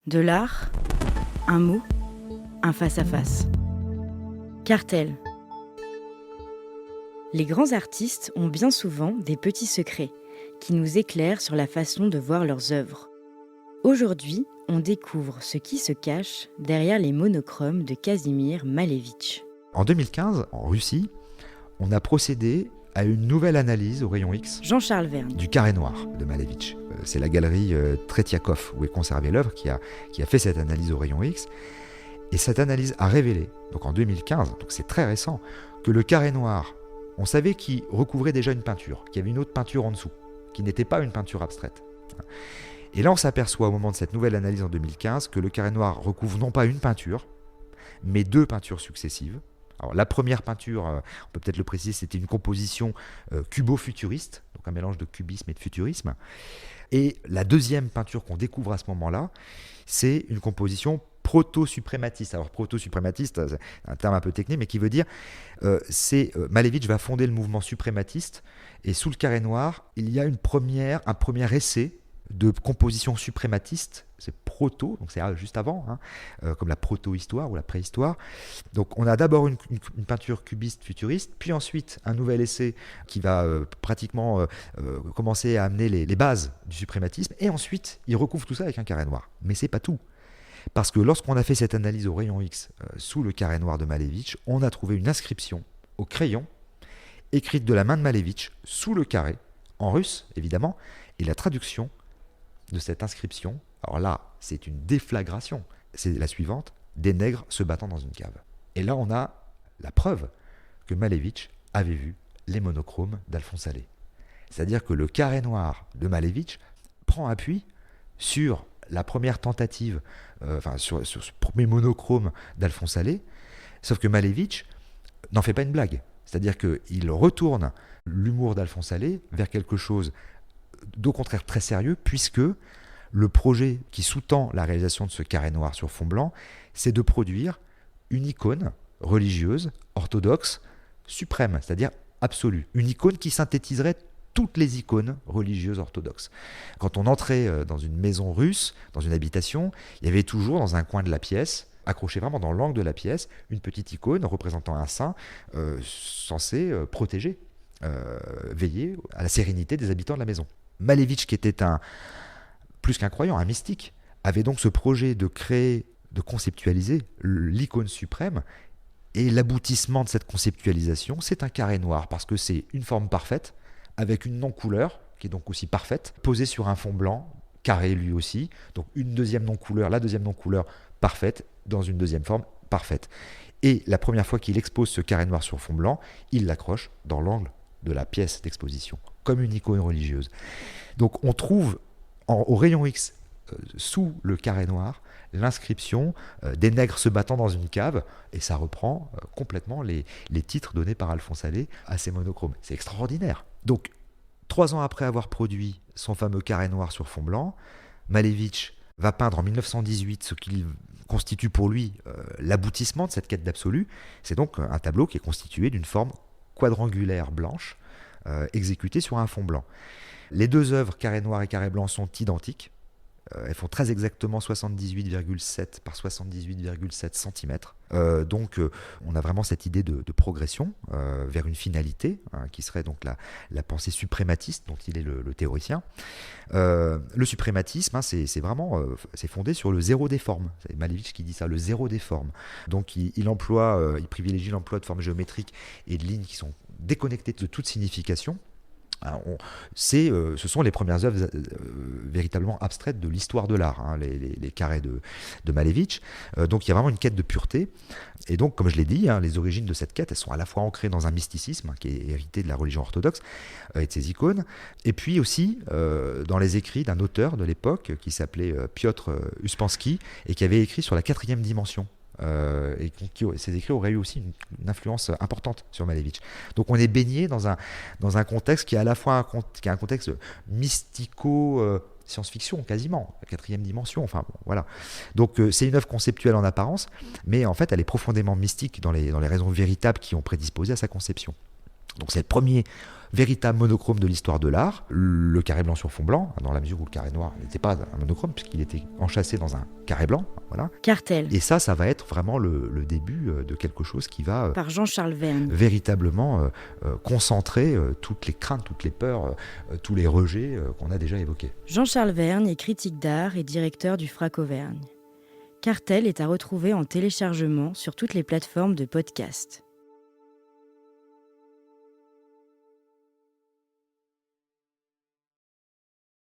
De l'art, un mot, un face-à-face. Cartel. Les grands artistes ont bien souvent des petits secrets qui nous éclairent sur la façon de voir leurs œuvres. Aujourd'hui, on découvre ce qui se cache derrière les monochromes de Kazimir Malevich. En 2015, en Russie, on a procédé à une nouvelle analyse au rayon X Jean-Charles Verne. du carré noir de Malevich. C'est la galerie Tretiakov où est conservée l'œuvre qui a fait cette analyse au rayon X. Et cette analyse a révélé, donc en 2015, donc c'est très récent, que le carré noir, on savait qu'il recouvrait déjà une peinture, qu'il y avait une autre peinture en dessous, qui n'était pas une peinture abstraite. Et là, on s'aperçoit au moment de cette nouvelle analyse en 2015 que le carré noir recouvre non pas une peinture, mais deux peintures successives. Alors, la première peinture, on peut peut-être le préciser, c'était une composition cubo-futuriste, donc un mélange de cubisme et de futurisme. Et la deuxième peinture qu'on découvre à ce moment-là, c'est une composition proto-suprématiste. Alors proto-suprématiste, c'est un terme un peu technique, mais qui veut dire Malevich va fonder le mouvement suprématiste, et sous le carré noir, il y a un premier essai de composition suprématiste, c'est proto, donc c'est juste avant, comme la proto-histoire ou la préhistoire. Donc on a d'abord une peinture cubiste futuriste, puis ensuite un nouvel essai qui va pratiquement commencer à amener les bases du suprématisme, et ensuite il recouvre tout ça avec un carré noir. Mais c'est pas tout. Parce que lorsqu'on a fait cette analyse au rayon X sous le carré noir de Malevich, on a trouvé une inscription au crayon, écrite de la main de Malevich sous le carré, en russe évidemment, et la traduction de cette inscription, alors là, c'est une déflagration. C'est la suivante: des nègres se battant dans une cave. Et là, on a la preuve que Malevich avait vu les monochromes d'Alphonse Allais. C'est-à-dire que le carré noir de Malevich prend appui sur la première tentative, sur ce premier monochrome d'Alphonse Allais, sauf que Malevich n'en fait pas une blague. C'est-à-dire qu'il retourne l'humour d'Alphonse Allais vers quelque chose d'au contraire très sérieux, puisque le projet qui sous-tend la réalisation de ce carré noir sur fond blanc, c'est de produire une icône religieuse, orthodoxe, suprême, c'est-à-dire absolue. Une icône qui synthétiserait toutes les icônes religieuses orthodoxes. Quand on entrait dans une maison russe, dans une habitation, il y avait toujours dans un coin de la pièce, accroché vraiment dans l'angle de la pièce, une petite icône représentant un saint censé protéger, veiller à la sérénité des habitants de la maison. Malevich, qui était plus qu'un croyant, un mystique, avait donc ce projet de créer, de conceptualiser l'icône suprême, et l'aboutissement de cette conceptualisation, c'est un carré noir, parce que c'est une forme parfaite, avec une non-couleur, qui est donc aussi parfaite, posée sur un fond blanc, carré lui aussi, donc une deuxième non-couleur, la deuxième non-couleur parfaite, dans une deuxième forme parfaite. Et la première fois qu'il expose ce carré noir sur fond blanc, il l'accroche dans l'angle de la pièce d'exposition, comme une icône religieuse. Donc on trouve au rayon X, sous le carré noir, l'inscription des nègres se battant dans une cave, et ça reprend complètement les titres donnés par Alphonse Allais à ces monochromes. C'est extraordinaire. Donc 3 ans après avoir produit son fameux carré noir sur fond blanc, Malevich va peindre en 1918 ce qu'il constitue pour lui l'aboutissement de cette quête d'absolu. C'est donc un tableau qui est constitué d'une forme quadrangulaire blanche, exécutée sur un fond blanc. Les deux œuvres, carré noir et carré blanc, sont identiques. Elles font très exactement 78,7 par 78,7 cm. Donc on a vraiment cette idée de progression vers une finalité, qui serait donc la pensée suprématiste dont il est le théoricien. Le suprématisme, c'est vraiment c'est fondé sur le zéro des formes. C'est Malevich qui dit ça, le zéro des formes. Donc il privilégie l'emploi de formes géométriques et de lignes qui sont déconnectées de toute signification. Ce sont les premières œuvres véritablement abstraites de l'histoire de l'art, les carrés de Malevich. Donc il y a vraiment une quête de pureté. Et donc, comme je l'ai dit, les origines de cette quête, elles sont à la fois ancrées dans un mysticisme qui est hérité de la religion orthodoxe et de ses icônes, et puis aussi dans les écrits d'un auteur de l'époque qui s'appelait Piotr Uspansky, et qui avait écrit sur la 4e dimension. Et ces écrits auraient eu aussi une influence importante sur Malevich. Donc on est baigné dans un contexte qui est à la fois un contexte mystico science-fiction quasiment, la 4e dimension, enfin bon, voilà. Donc c'est une œuvre conceptuelle en apparence, mais en fait elle est profondément mystique dans les raisons véritables qui ont prédisposé à sa conception. Donc c'est le premier véritable monochrome de l'histoire de l'art, le carré blanc sur fond blanc, dans la mesure où le carré noir n'était pas un monochrome, puisqu'il était enchâssé dans un carré blanc. Voilà. Cartel. Et ça va être vraiment le début de quelque chose qui va Par Jean-Charles Verne. Véritablement concentrer toutes les craintes, toutes les peurs, tous les rejets qu'on a déjà évoqués. Jean-Charles Verne est critique d'art et directeur du FRAC Auvergne. Cartel est à retrouver en téléchargement sur toutes les plateformes de podcast.